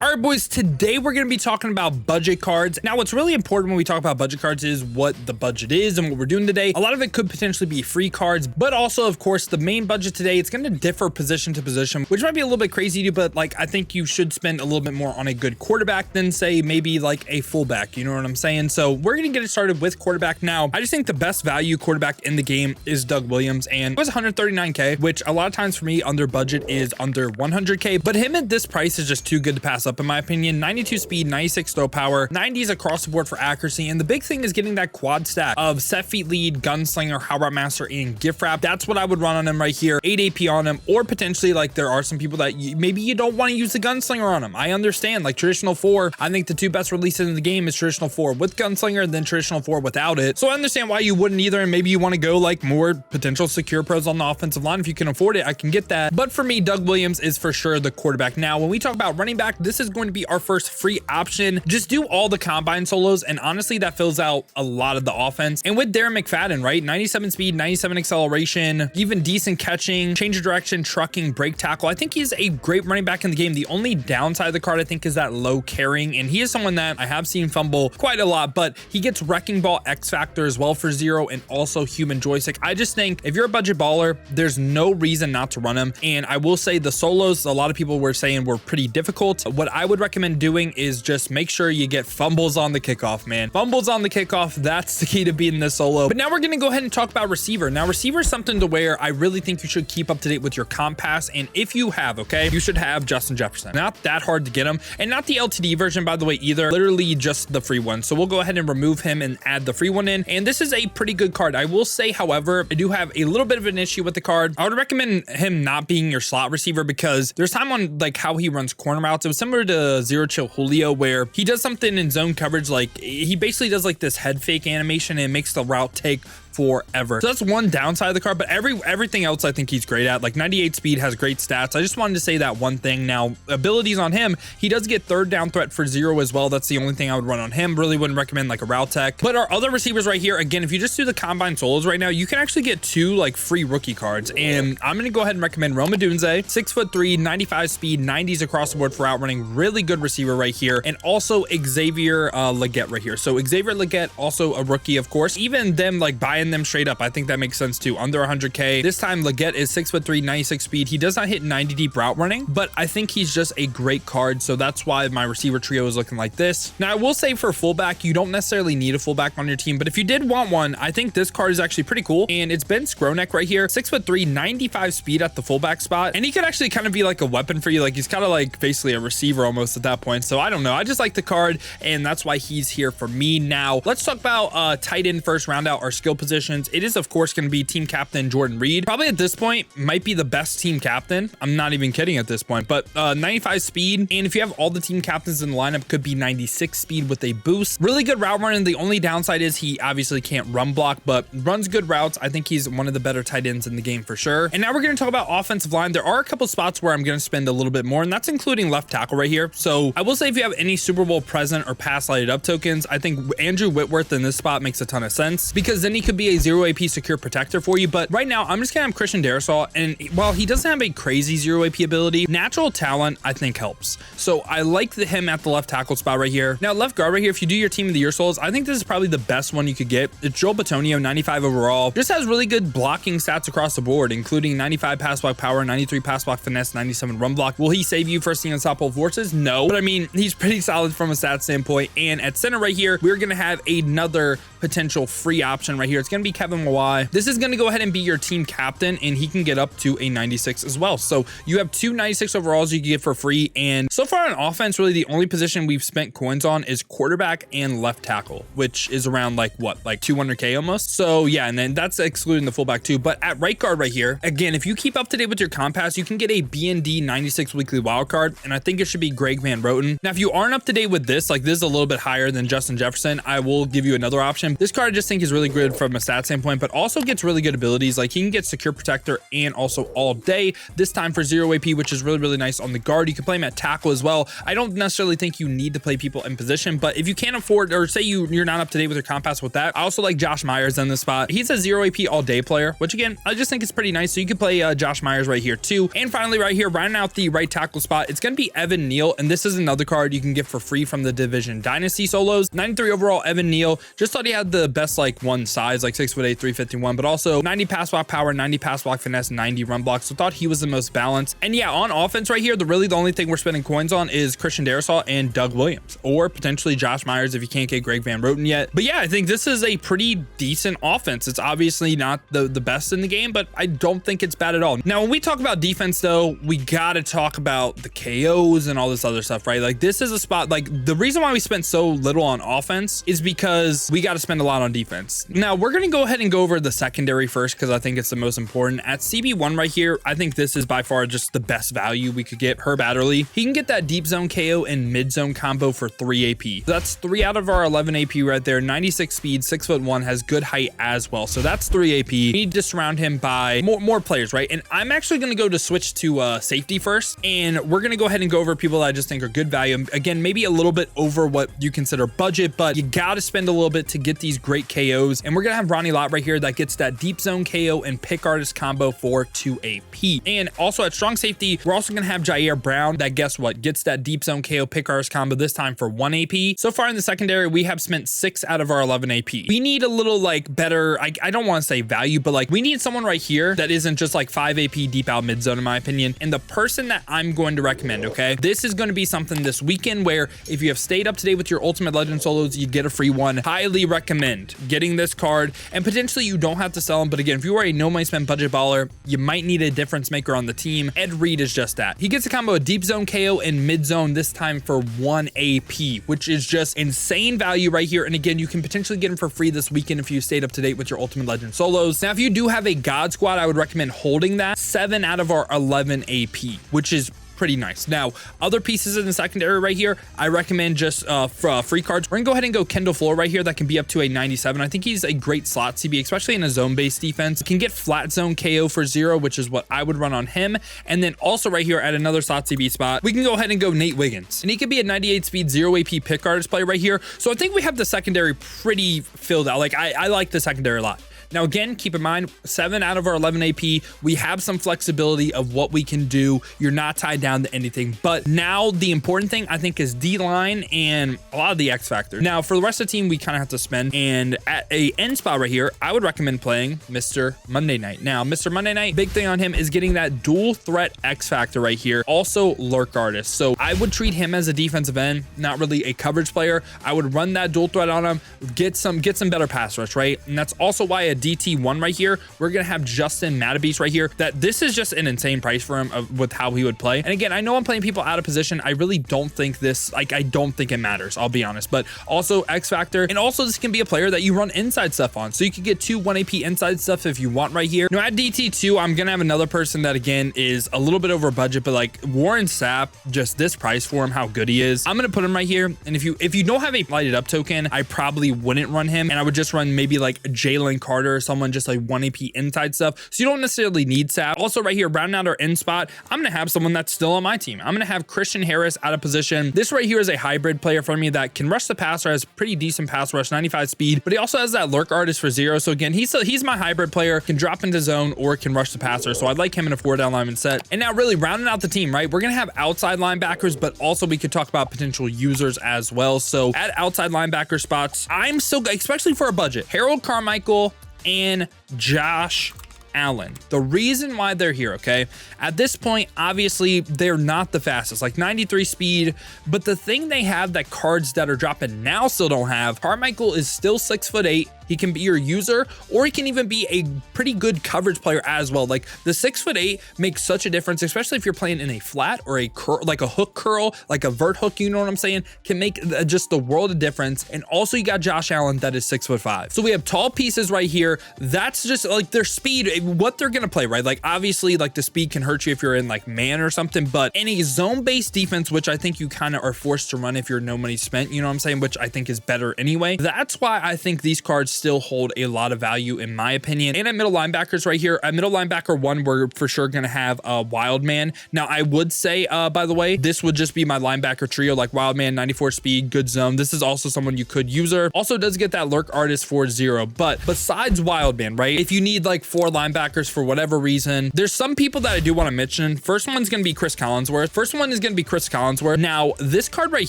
All right, boys, today we're going to be talking about budget cards. Now, what's really important when we talk about budget cards is what the budget is and what we're doing today. A lot of it could potentially be free cards, but also, of course, the main budget today, it's going to differ position to position, which might be a little bit crazy to you, but like, I think you should spend a little bit more on a good quarterback than say maybe like a fullback, you know what I'm saying? So we're going to get it started with quarterback now. I just think the best value quarterback in the game is Doug Williams, and it was 139K, which a lot of times for me under budget is under 100K, but him at this price is just too good to pass up in my opinion. 92 speed, 96 throw power, 90s across the board for accuracy, and the big thing is getting that quad stack of set feet lead, gunslinger, how route master, and gift wrap. That's what I would run on him right here. 8 AP on him, or potentially like there are some people that maybe you don't want to use the gunslinger on him. I understand, like traditional 4, I think the two best releases in the game is traditional 4 with gunslinger and then traditional 4 without it. So I understand why you wouldn't either, and maybe you want to go like more potential secure pros on the offensive line. If you can afford it, I can get that. But for me, Doug Williams is for sure the quarterback. Now, when we talk about running back, this is going to be our first free option. Just do all the combine solos, and honestly that fills out a lot of the offense. And with Darren McFadden, right, 97 speed, 97 acceleration, even decent catching, change of direction, trucking, break tackle, I think he's a great running back in the game. The only downside of the card I think is that low carrying, and he is someone that I have seen fumble quite a lot, but he gets wrecking ball X factor as well for 0 and also human joystick. I just think if you're a budget baller, there's no reason not to run him. And I will say the solos, a lot of people were saying were pretty difficult. What I would recommend doing is just make sure you get fumbles on the kickoff, man. Fumbles on the kickoff, that's the key to beating this solo. But now we're going to go ahead and talk about receiver. Now, receiver is something to where I really think you should keep up to date with your comp pass. And if you have, okay, you should have Justin Jefferson. Not that hard to get him, and not the LTD version, by the way, either. Literally just the free one. So we'll go ahead and remove him and add the free one in. And this is a pretty good card. I will say, however, I do have a little bit of an issue with the card. I would recommend him not being your slot receiver because there's time on like how he runs corner routes. It was similar to Zero Chill Julio, where he does something in zone coverage, like he basically does like this head fake animation and it makes the route take forever. So that's one downside of the card, but everything else I think he's great at. Like 98 speed, has great stats. I just wanted to say that one thing. Now, abilities on him, he does get third down threat for 0 as well. That's the only thing I would run on him. Really wouldn't recommend like a route tech. But our other receivers right here, again, if you just do the combine solos right now, you can actually get 2 like free rookie cards. And I'm going to go ahead and recommend Rome Odunze, 6'3", 95 speed, 90s across the board for out running. Really good receiver right here. And also Xavier Leggett right here. So Xavier Leggett, also a rookie, of course. Even them like buying them straight up, I think that makes sense too. Under 100K. This time Leggett is 6'3", 96 speed. He does not hit 90 deep route running, but I think he's just a great card. So that's why my receiver trio is looking like this. Now I will say for fullback, you don't necessarily need a fullback on your team, but if you did want one, I think this card is actually pretty cool. And it's Ben Skronek right here, 6'3", 95 speed at the fullback spot. And he could actually kind of be like a weapon for you. Like he's kind of like basically a receiver almost at that point. So I don't know. I just like the card and that's why he's here for me. Now let's talk about tight end first, round out our skill positions. It is of course going to be team captain Jordan Reed. Probably at this point might be the best team captain. I'm not even kidding at this point, but 95 speed. And if you have all the team captains in the lineup, could be 96 speed with a boost. Really good route running. The only downside is he obviously can't run block, but runs good routes. I think he's one of the better tight ends in the game for sure. And now we're going to talk about offensive line. There are a couple spots where I'm going to spend a little bit more, and that's including left tackle right here. So I will say if you have any Super Bowl present or pass lighted up tokens, I think Andrew Whitworth in this spot makes a ton of sense because then he could be a 0 AP secure protector for you. But right now I'm just gonna have Christian Darrisaw, and while he doesn't have a crazy 0 AP ability, natural talent I think helps. So I like him at the left tackle spot right here. Now left guard right here, if you do your team of the year solos, I think this is probably the best one you could get. It's Joel Bitonio, 95 overall, just has really good blocking stats across the board, including 95 pass block power, 93 pass block finesse, 97 run block. Will he save you first team unstoppable forces? No, but I mean he's pretty solid from a stat standpoint. And at center right here, we're gonna have another potential free option right here. It's gonna be Kevin Mawai. This is gonna go ahead and be your team captain, and he can get up to a 96 as well. So you have 2 96 overalls you can get for free. And so far on offense, really the only position we've spent coins on is quarterback and left tackle, which is around like what, like 200K almost. So yeah, and then that's excluding the fullback too. But at right guard right here, again, if you keep up to date with your comp pass, you can get a BND 96 weekly wild card, and I think it should be Greg Van Roten. Now if you aren't up to date with this, like this is a little bit higher than Justin Jefferson, I will give you another option. This card I just think is really good from a stat standpoint, but also gets really good abilities. Like he can get secure protector and also all day, this time for 0 AP, which is really, really nice on the guard. You can play him at tackle as well. I don't necessarily think you need to play people in position, but if you can't afford, or say you're not up to date with your compass with that, I also like Josh Myers in this spot. He's a 0 AP all day player, which again, I just think it's pretty nice. So you can play Josh Myers right here too. And finally right here, rounding out the right tackle spot, it's going to be Evan Neal. And this is another card you can get for free from the Division Dynasty solos. 93 overall Evan Neal. Just thought he had the best like one size, like 6'8", 351, but also 90 pass block power, 90 pass block finesse, 90 run block. So thought he was the most balanced. And yeah, on offense right here, the only thing we're spending coins on is Christian Darrisaw and Doug Williams, or potentially Josh Myers if you can't get Greg Van Roten yet. But yeah, I think this is a pretty decent offense. It's obviously not the best in the game, but I don't think it's bad at all. Now, when we talk about defense though, we got to talk about the KOs and all this other stuff, right? Like this is a spot, like the reason why we spent so little on offense is because we got to spend a lot on defense. Now we're going to go ahead and go over the secondary first, because I think it's the most important. At CB1 right here, I think this is by far just the best value we could get. Herb Adderley, he can get that deep zone KO and mid zone combo for 3 AP. So that's 3 out of our 11 AP right there. 96 speed, 6'1", has good height as well. So that's 3 AP. We need to surround him by more players, right? And I'm actually going to go to switch to safety first, and we're going to go ahead and go over people that I just think are good value. Again, maybe a little bit over what you consider budget, but you got to spend a little bit to get these great KOs. And we're going to have Ronnie Lott right here that gets that deep zone KO and pick artist combo for 2 AP. And also at strong safety, we're also going to have Jair Brown that, guess what, gets that deep zone KO pick artist combo, this time for 1 AP. So far in the secondary, we have spent 6 out of our 11 AP. We need a little like better, I don't want to say value, but like we need someone right here that isn't just like 5 AP deep out mid zone in my opinion. And the person that I'm going to recommend, okay, this is going to be something this weekend where if you have stayed up to date with your Ultimate Legend solos, you get a free one. Highly recommend getting this card, and potentially you don't have to sell him, but again, if you are a no money spend budget baller, you might need a difference maker on the team. Ed Reed is just that. He gets a combo of deep zone KO and mid zone, this time for 1 AP, which is just insane value right here. And again, you can potentially get him for free this weekend if you stayed up to date with your Ultimate Legend solos. Now, if you do have a God Squad, I would recommend holding that. 7 out of our 11 AP, which is pretty nice. Now, other pieces in the secondary right here, I recommend just for free cards. We're gonna go ahead and go Kendall Fuller right here. That can be up to a 97. I think he's a great slot CB, especially in a zone-based defense. Can get flat zone KO for 0, which is what I would run on him. And then also right here at another slot CB spot, we can go ahead and go Nate Wiggins. And he could be a 98 speed, 0 AP pick artist player right here. So I think we have the secondary pretty filled out. Like I like the secondary a lot. Now, again, keep in mind, 7 out of our 11 AP, we have some flexibility of what we can do. You're not tied down to anything. But now the important thing, I think, is D-line and a lot of the X factor. Now, for the rest of the team, we kind of have to spend. And at a end spot right here, I would recommend playing Mr. Monday Night. Now, Mr. Monday Night, big thing on him is getting that dual threat X factor right here. Also, lurk artist. So I would treat him as a defensive end, not really a coverage player. I would run that dual threat on him, get some better pass rush, right? And that's also why a DT1 right here, we're gonna have Justin Matabese right here. That this is just an insane price for him with how he would play. And again, I know I'm playing people out of position. I really don't think this, like, I don't think it matters, I'll be honest. But also X factor, and also this can be a player that you run inside stuff on, so you could get 2 1 AP inside stuff if you want right here. Now at DT2, I'm gonna have another person that again is a little bit over budget, but like Warren Sapp, just this price for him, how good he is, I'm gonna put him right here. And if you don't have a lighted up token, I probably wouldn't run him, and I would just run maybe like Jalen Carter or someone just like 1 AP inside stuff. So you don't necessarily need Sapp. Also right here, rounding out our end spot, I'm gonna have someone that's still on my team. I'm gonna have Christian Harris out of position. This right here is a hybrid player for me that can rush the passer, has pretty decent pass rush, 95 speed, but he also has that lurk artist for 0. So again, he's my hybrid player, can drop into zone or can rush the passer. So I'd like him in a 4-down lineman set. And now really rounding out the team, right? We're gonna have outside linebackers, but also we could talk about potential users as well. So at outside linebacker spots, I'm still, especially for a budget, Harold Carmichael and Josh Allen. The reason why they're here, okay, at this point, obviously they're not the fastest, like 93 speed, but the thing they have that cards that are dropping now still don't have, Carmichael is still 6'8". He can be your user, or he can even be a pretty good coverage player as well. Like the 6'8" makes such a difference, especially if you're playing in a flat or a curl, like a hook curl, like a vert hook, you know what I'm saying? Can make just the world of difference. And also you got Josh Allen that is 6'5". So we have tall pieces right here. That's just like their speed, what they're gonna play, right? Like obviously like the speed can hurt you if you're in like man or something, but in a zone-based defense, which I think you kind of are forced to run if you're no money spent, you know what I'm saying? Which I think is better anyway. That's why I think these cards still hold a lot of value in my opinion. And at middle linebackers right here, at middle linebacker 1, we're for sure going to have a wild man. Now I would say, by the way, this would just be my linebacker trio, like wild man, 94 speed, good zone. This is also someone you could use her. Also does get that lurk artist for 0. But besides wild man, right? If you need like 4 linebackers for whatever reason, there's some people that I do want to mention. First one's going to be Chris Collinsworth. Now this card right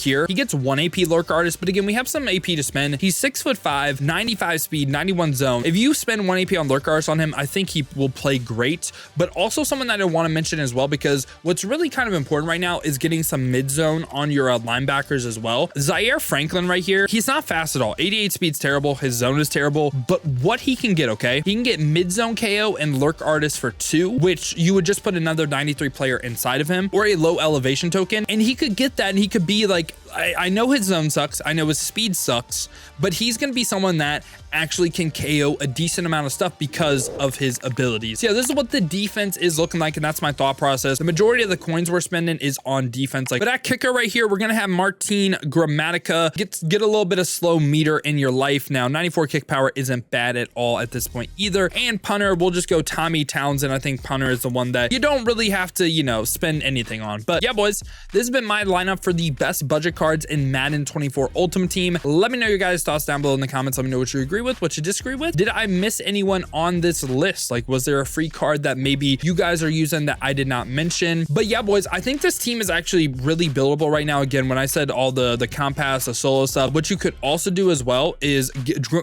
here, he gets 1 AP lurk artist, but again, we have some AP to spend. He's 6'5", 95 speed, 91 zone. If you spend 1 AP on lurk artist on him, I think he will play great. But also someone that I want to mention as well, because what's really kind of important right now is getting some mid zone on your linebackers as well. Zaire Franklin right here, he's not fast at all. 88 speed's terrible. His zone is terrible, but what he can get, okay? He can get mid zone KO and lurk artist for 2, which you would just put another 93 player inside of him or a low elevation token. And he could get that and he could be like, I know his zone sucks. I know his speed sucks, but he's going to be someone that actually can KO a decent amount of stuff because of his abilities. Yeah, this is what the defense is looking like, and that's my thought process. The majority of the coins we're spending is on defense. But at kicker right here, we're going to have Martin Gramatica. Get a little bit of slow meter in your life. Now, 94 kick power isn't bad at all at this point either. And punter, we'll just go Tommy Townsend. I think punter is the one that you don't really have to, you know, spend anything on. But yeah, boys, this has been my lineup for the best budget cards in Madden 24 Ultimate Team. Let me know your guys' thoughts down below in the comments. Let me know what you agree with, what you disagree with. Did I miss anyone on this list? Like, was there a free card that maybe you guys are using that I did not mention? But yeah, boys, I think this team is actually really buildable right now. Again, when I said all the compass, the solo stuff, what you could also do as well is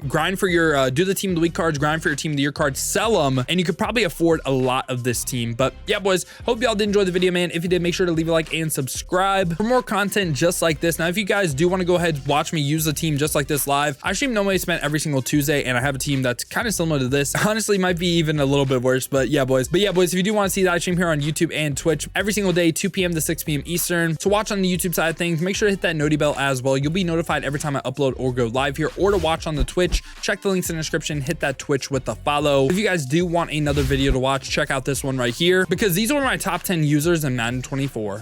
grind for your do the team of the week cards, grind for your team of the year cards, sell them, and you could probably afford a lot of this team. But yeah, boys, hope y'all did enjoy the video, man. If you did, make sure to leave a like and subscribe for more content just like this. Now, if you guys do want to go ahead and watch me use the team just like this live, I stream normally spent every single Tuesday, and I have a team that's kind of similar to this. Honestly, might be even a little bit worse, but yeah, boys. If you do want to see that, I stream here on YouTube and Twitch every single day, 2 p.m. to 6 p.m. Eastern. To watch on the YouTube side of things, make sure to hit that noti bell as well. You'll be notified every time I upload or go live here, or to watch on the Twitch, check the links in the description, hit that Twitch with the follow. If you guys do want another video to watch, check out this one right here, because these are my top 10 users in Madden 24.